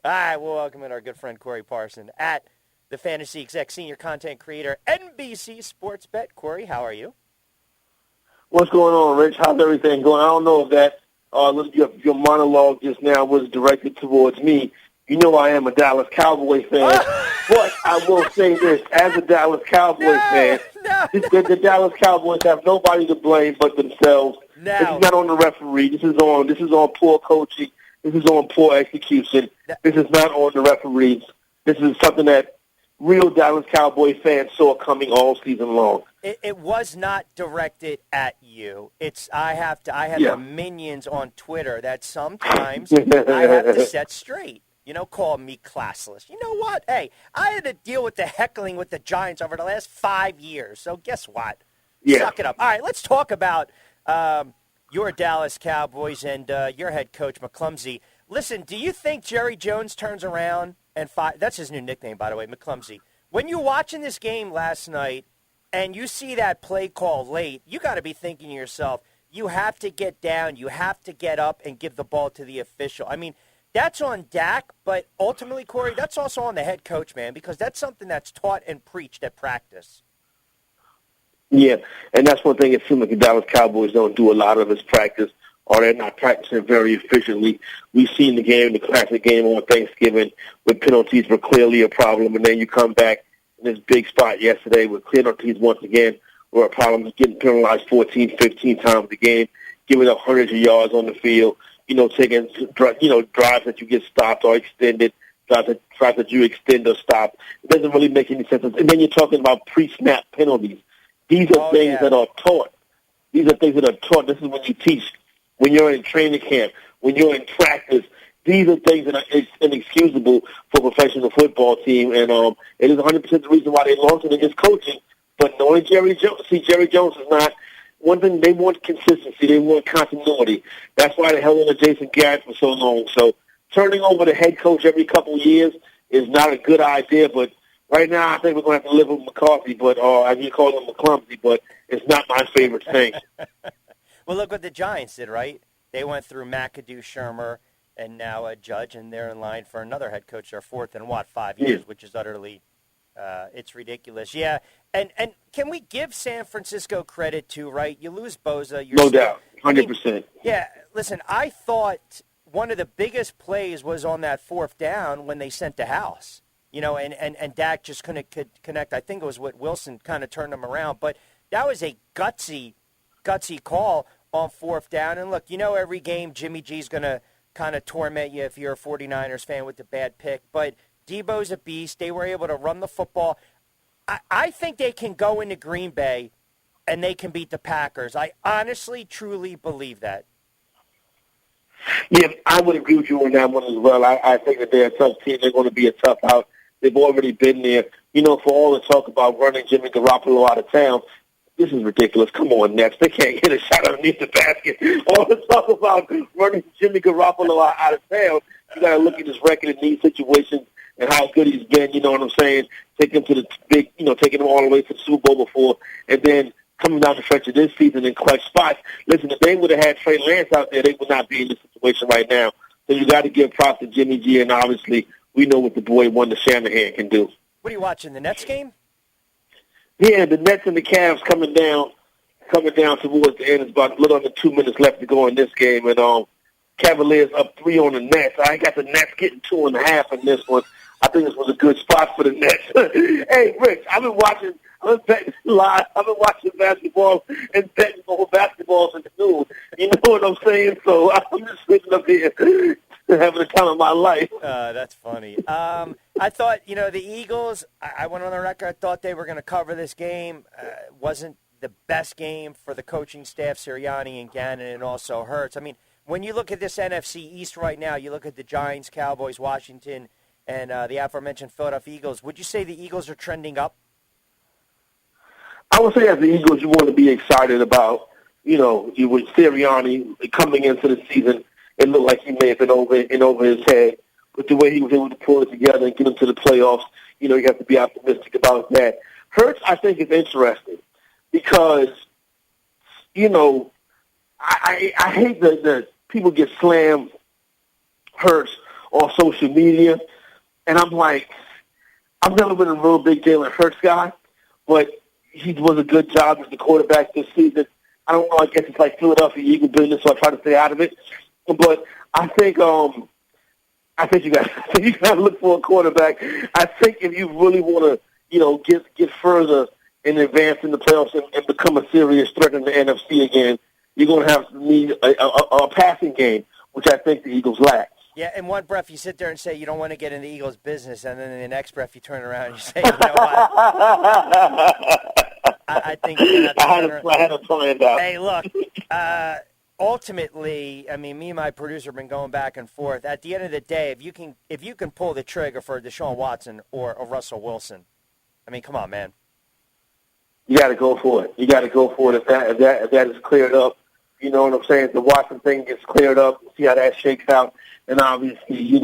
All right, we'll welcome in our good friend Corey Parson at the Fantasy Exec Senior Content Creator, NBC Sports Bet. Corey, how are you? What's going on, Rich? How's everything going? I don't know if that your monologue just now was directed towards me. You know I am a Dallas Cowboy fan, but I will say this: as a Dallas Cowboy fan, the Dallas Cowboys have nobody to blame but themselves. No. This is not on the referee. This is on poor coaching. This is on poor execution. This is not on the referees. This is something that real Dallas Cowboy fans saw coming all season long. It was not directed at you. I have the minions on Twitter that sometimes I have to set straight. Call me classless. You know what? Hey, I had to deal with the heckling with the Giants over the last 5 years. So guess what? Yeah. Suck it up. All right, let's talk about your Dallas Cowboys and your head coach, McClumsy. Listen, do you think Jerry Jones turns around and that's his new nickname, by the way, McClumsy. When you're watching this game last night and you see that play call late, you got to be thinking to yourself, you have to get down, you have to get up and give the ball to the official. I mean, that's on Dak, but ultimately, Corey, that's also on the head coach, man, because that's something that's taught and preached at practice. Yeah, and that's one thing it seems like the Dallas Cowboys don't do a lot of is practice, or they're not practicing very efficiently. We've seen the classic game on Thanksgiving, where penalties were clearly a problem, and then you come back in this big spot yesterday with penalties once again were a problem, getting penalized 14, 15 times a game, giving up hundreds of yards on the field, taking, drives that you get stopped or extended, drives that you extend or stop. It doesn't really make any sense. And then you're talking about pre-snap penalties. These are things that are taught. These are things that are taught. This is what you teach when you're in training camp, when you're in practice. These are things that are inexcusable for a professional football team, and it is 100% the reason why they lost it in his coaching. But knowing Jerry Jones, Jerry Jones is not one thing. They want consistency. They want continuity. That's why they held on to Jason Garrett for so long. So turning over the head coach every couple of years is not a good idea, but right now, I think we're going to have to live with McCarthy, as you call him, McClumsy, but it's not my favorite thing. Well, look what the Giants did, right? They went through McAdoo, Shermer, and now Judge, and they're in line for another head coach, their fourth in, 5 years, which is utterly, it's ridiculous. Yeah, and can we give San Francisco credit, too, right? You lose Bosa. No doubt, 100%. Yeah, listen, I thought one of the biggest plays was on that fourth down when they sent the house. And Dak just couldn't connect. I think it was what Wilson kind of turned him around. But that was a gutsy call on fourth down. And, look, every game Jimmy G's going to kind of torment you if you're a 49ers fan with the bad pick. But Debo's a beast. They were able to run the football. I think they can go into Green Bay and they can beat the Packers. I honestly, truly believe that. Yeah, I would agree with you on that one as well. I think that they're a tough team. They're going to be a tough out. They've already been there. For all the talk about running Jimmy Garoppolo out of town, this is ridiculous. Come on, Nets. They can't hit a shot underneath the basket. All the talk about running Jimmy Garoppolo out of town, you got to look at his record in these situations and how good he's been, you know what I'm saying? Taking him to the big, taking him all the way to the Super Bowl before, and then coming down the stretch of this season in clutch spots. Listen, if they would have had Trey Lance out there, they would not be in this situation right now. So you got to give props to Jimmy G, and obviously we know what the boy Wonder Shanahan can do. What are you watching, the Nets game? Yeah, the Nets and the Cavs coming down towards the end. It's about a little under 2 minutes left to go in this game, and Cavaliers up 3 on the Nets. I got the Nets getting 2.5 in this one. I think this was a good spot for the Nets. Hey, Rich, I've been watching basketball and betting over basketball since noon. You know what I'm saying? So I'm just sitting up here having the time of my life. That's funny. I thought, the Eagles, I went on the record, I thought they were going to cover this game. Wasn't the best game for the coaching staff, Sirianni and Gannon, and also Hurts. I mean, when you look at this NFC East right now, you look at the Giants, Cowboys, Washington, and the aforementioned Philadelphia Eagles. Would you say the Eagles are trending up? I would say as the Eagles, you want to be excited about, you with Sirianni coming into the season. It looked like he may have been over his head. But the way he was able to pull it together and get them to the playoffs, you have to be optimistic about that. Hurts, I think, is interesting because, I hate that people get slammed Hurts on social media, and I'm like, I've never been a real big Jalen Hurts guy, but he was a good job as the quarterback this season. I don't know. I guess it's like Philadelphia Eagle business, so I try to stay out of it. But I think you got to look for a quarterback. I think if you really want to, get further and advance in the playoffs and become a serious threat in the NFC again, you're going to have to need a passing game, which I think the Eagles lack. Yeah, in one breath you sit there and say you don't want to get in the Eagles' business, and then in the next breath you turn around and you say, you know what? I think I had a plan out. Hey, look, ultimately, I mean, me and my producer have been going back and forth. At the end of the day, if you can pull the trigger for Deshaun Watson or Russell Wilson, I mean, come on, man. You got to go for it. You got to go for it if that is cleared up. You know what I'm saying? If the Watson thing gets cleared up, see how that shakes out. And obviously,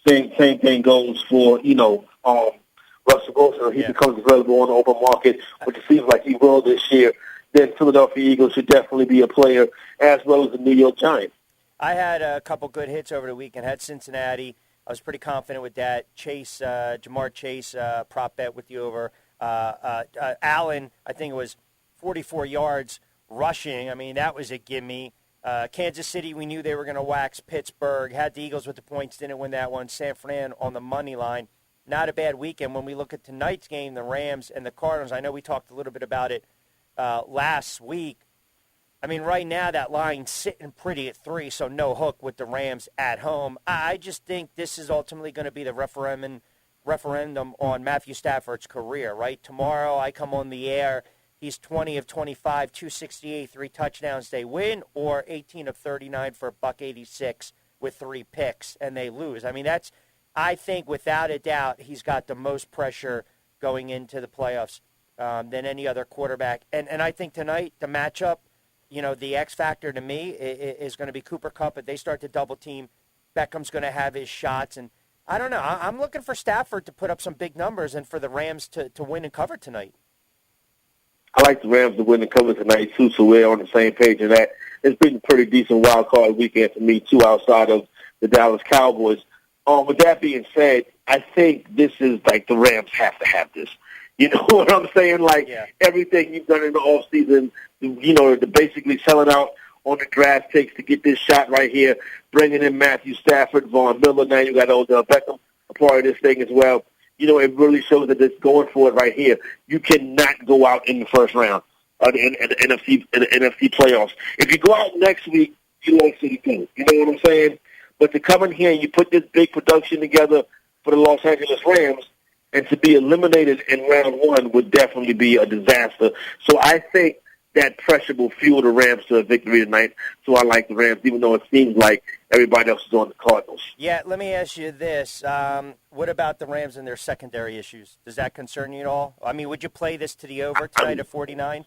same thing goes for, Russell Wilson. If he becomes available on the open market, which it seems like he will this year, then Philadelphia Eagles should definitely be a player, as well as the New York Giants. I had a couple good hits over the weekend. Had Cincinnati. I was pretty confident with that. Jamar Chase, prop bet with the over. Allen, I think it was 44 yards rushing. I mean, that was a gimme. Kansas City, we knew they were going to wax Pittsburgh. Had the Eagles with the points, didn't win that one. San Fran on the money line. Not a bad weekend. When we look at tonight's game, the Rams and the Cardinals, I know we talked a little bit about it last week. I mean, right now that line's sitting pretty at 3, so no hook with the Rams at home. I just think this is ultimately going to be the referendum on Matthew Stafford's career, right? Tomorrow I come on the air. He's 20 of 25, 268, 3 touchdowns. They win, or 18 of 39 for $186 with 3 picks, and they lose. I mean, I think without a doubt he's got the most pressure going into the playoffs than any other quarterback. And I think tonight the matchup, the X factor to me is going to be Cooper Kupp. If they start to double team, Beckham's going to have his shots. And I don't know. I'm looking for Stafford to put up some big numbers and for the Rams to win and cover tonight. I like the Rams to win and cover tonight, too, so we're on the same page in that. It's been a pretty decent wild card weekend for me, too, outside of the Dallas Cowboys. With that being said, I think this is like the Rams have to have this. You know what I'm saying? Everything you've done in the offseason, the basically selling out on the draft picks to get this shot right here, bringing in Matthew Stafford, Von Miller, now you got Odell Beckham a part of this thing as well. It really shows that it's going for it right here. You cannot go out in the first round in the NFC playoffs. If you go out next week, you won't see anything. You know what I'm saying? But to come in here and you put this big production together for the Los Angeles Rams, and to be eliminated in round 1 would definitely be a disaster. So I think that pressure will fuel the Rams to a victory tonight. So I like the Rams, even though it seems like everybody else is on the Cardinals. Yeah, let me ask you this. What about the Rams and their secondary issues? Does that concern you at all? I mean, would you play this to the over tonight at 49?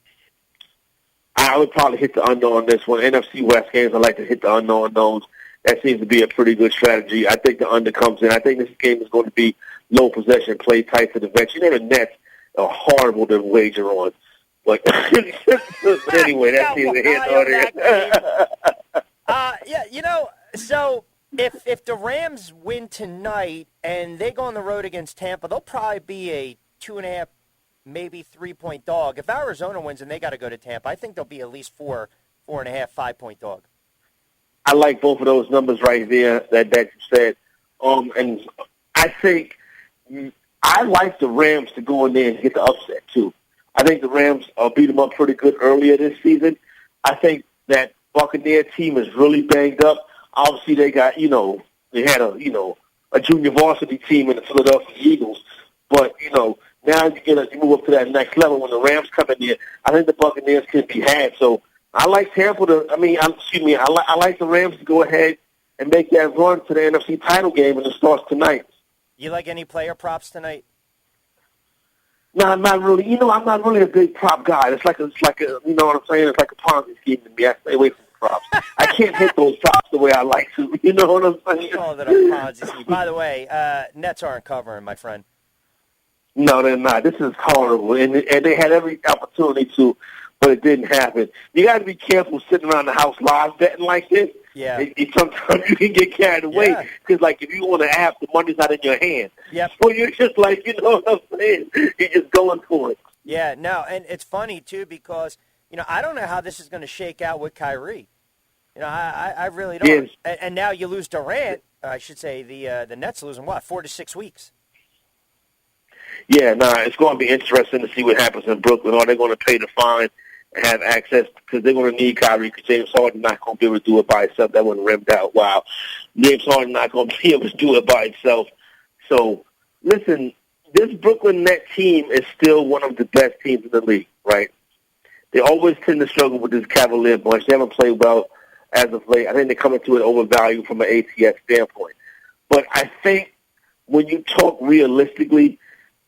I would probably hit the under on this one. NFC West games, I like to hit the under on those. That seems to be a pretty good strategy. I think the under comes in. I think this game is going to be low possession, play tight to the bench. The Nets are horrible to wager on. But anyway, that's neither here nor there. So if the Rams win tonight and they go on the road against Tampa, they'll probably be a 2.5, maybe 3-point dog. If Arizona wins and they got to go to Tampa, I think they'll be at least 4.5, 5-point dog. I like both of those numbers right there that you said. And I think I like the Rams to go in there and get the upset, too. I think the Rams beat them up pretty good earlier this season. I think that Buccaneer team is really banged up. Obviously, they got, they had a junior varsity team in the Philadelphia Eagles. But, now you move up to that next level when the Rams come in there. I think the Buccaneers can be had. So I like Tampa I like the Rams to go ahead and make that run to the NFC title game, and it starts tonight. You like any player props tonight? No, I'm not really. I'm not really a big prop guy. It's like a, you know what I'm saying? It's like a Ponzi scheme to me. I stay away from props. I can't hit those props the way I like to. You know what I'm saying? You call it a Ponzi scheme. By the way, Nets aren't covering, my friend. No, they're not. This is horrible, and they had every opportunity to, but it didn't happen. You got to be careful sitting around the house live betting like this, Yeah. Sometimes you can get carried away Yeah. because, like, if you want to app, the money's not in your hand. Yep. So you're just like, you know what I'm saying? You're just going for it. Yeah, no, and it's funny, too, because, I don't know how this is going to shake out with Kyrie. I really don't. Yes. And now you lose Durant. I should say the Nets lose in, 4 to 6 weeks? Yeah, it's going to be interesting to see what happens in Brooklyn. Are they going to pay the fine and have access? Because they're going to need Kyrie because James Harden not going to be able to do it by himself. That wasn't rimmed out. Wow. James Harden not going to be able to do it by himself. So, listen, this Brooklyn Net team is still one of the best teams in the league, right? They always tend to struggle with this Cavalier bunch. They haven't played well as of late. I think they're coming to an overvalue from an ATS standpoint. But I think when you talk realistically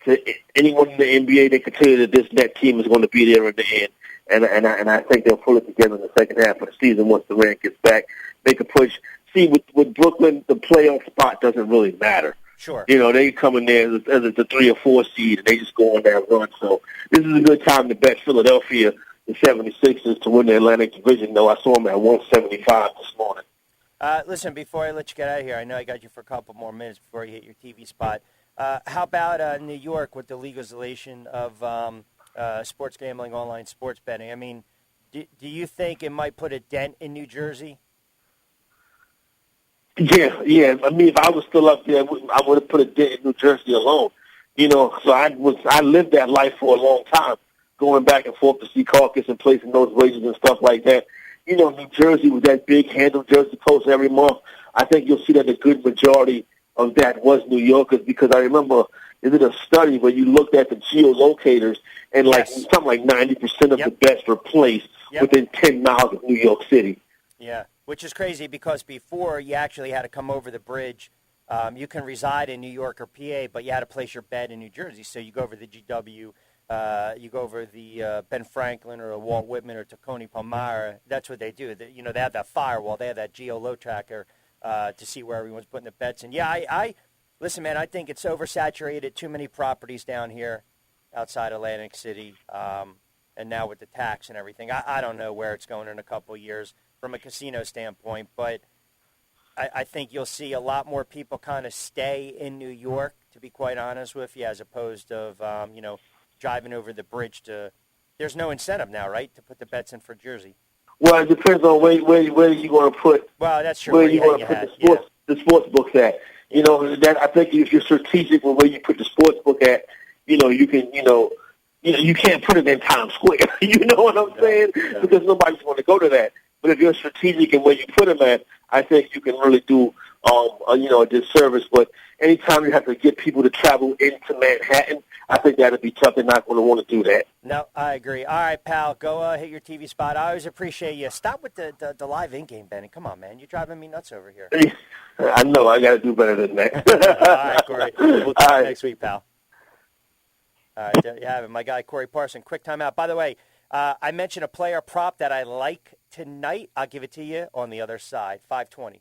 to anyone in the NBA, they can tell you that this net team is going to be there in the end. And I think they'll pull it together in the second half of the season once Durant gets back. They can push. See, with Brooklyn, the playoff spot doesn't really matter. Sure. They come in there as it's a 3 or 4 seed, and they just go on that run. So this is a good time to bet Philadelphia, the 76ers, to win the Atlantic Division, though. I saw them at 175 this morning. Listen, before I let you get out of here, I know I got you for a couple more minutes before you hit your TV spot. How about New York with the legalization of sports gambling, online sports betting? I mean, do you think it might put a dent in New Jersey? Yeah. I mean, if I was still up there, I would have put a dent in New Jersey alone. So I lived that life for a long time, going back and forth to see caucus and placing those wagers and stuff like that. New Jersey with that big handle Jersey Post every month. I think you'll see that a good majority of that was New Yorkers, because I remember, is it a study where you looked at the geolocators and something like 90% of the bets were placed within 10 miles of New York City. Yeah, which is crazy because before you actually had to come over the bridge. You can reside in New York or PA, but you had to place your bet in New Jersey. So you go over the GW, you go over the Ben Franklin or Walt Whitman or Tacony Palmyra. That's what they do. They have that firewall. They have that geolo tracker to see where everyone's putting the bets in. Yeah, I listen, man, I think it's oversaturated. Too many properties down here outside Atlantic City. And now with the tax and everything, I don't know where it's going in a couple of years from a casino standpoint, but I think you'll see a lot more people kind of stay in New York, to be quite honest with you, as opposed to, driving over the bridge to – there's no incentive now, right, to put the bets in for Jersey? Well, it depends on where you're going to put – well, that's true. Where you want to put the sports books at. That I think if you're strategic with where you put the sports book at, you can you can't put it in Times Square. You know what I'm saying? Yeah. Because nobody's going to go to that. But if you're strategic in where you put them at, I think you can really do, a disservice. But anytime you have to get people to travel into Manhattan, I think that'd be tough. They're not going to want to do that. No, I agree. All right, pal, go hit your TV spot. I always appreciate you. Stop with the live in-game betting. Come on, man. You're driving me nuts over here. I know. I got to do better than that. All right, Corey. We'll talk next week, pal. All right, there you have it. My guy, Corey Parson. Quick timeout. By the way, I mentioned a player prop that I like tonight. I'll give it to you on the other side. 5:20.